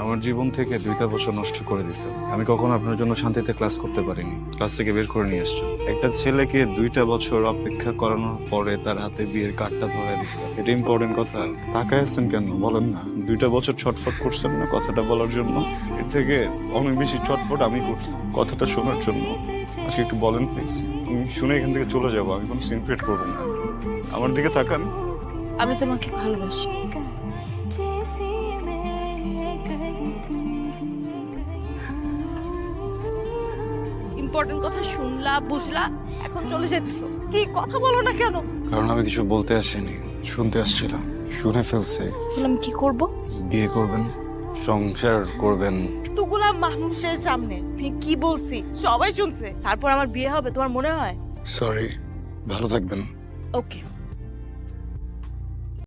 আমার জীবন থেকে 2টা বছর নষ্ট করে দিছে। আমি কখনো আপনার জন্য শান্তিতে ক্লাস করতে পারিনি, ক্লাস থেকে বের করে নিয়ে আসছো। একটা ছেলেকে 2টা বছর অপেক্ষা করানোর পরে তার হাতে বিয়ের কার্ডটা ধরে দিচ্ছে। এটা ইম্পর্টেন্ট কথা। তাকায় আছেন কেন বলেন না? 2টা বছর ছটফট করছেন না কথাটা বলার জন্য? এর থেকে অনেক বেশি ছটফট আমি করছি কথাটা শোনার জন্য। আজকে একটু বলেন প্লিজ। শুনে এখান থেকে চলে যাবো, আমি কোনো সিন ক্রিয়েট করবো না। আমার দিকে তাকান। আমি তোমাকে ভালোবাসি। ইম্পর্টেন্ট কথা শুনলা, বুঝলা, এখন চলে যেতেছো। কি কথা বলো না কেন? কারণ আমি কিছু বলতে আসিনি, শুনতে আসছিলাম। শুনে ফেলছে। আমি কি করব? বিয়ে করবেন, সংসার করবেন। এতগুলা মানুষের সামনে আমি কি বলছি সবাই শুনছে, তারপর আমার বিয়ে হবে তোমার মনে হয়? সরি, ভালো থাকবেন। ওকে।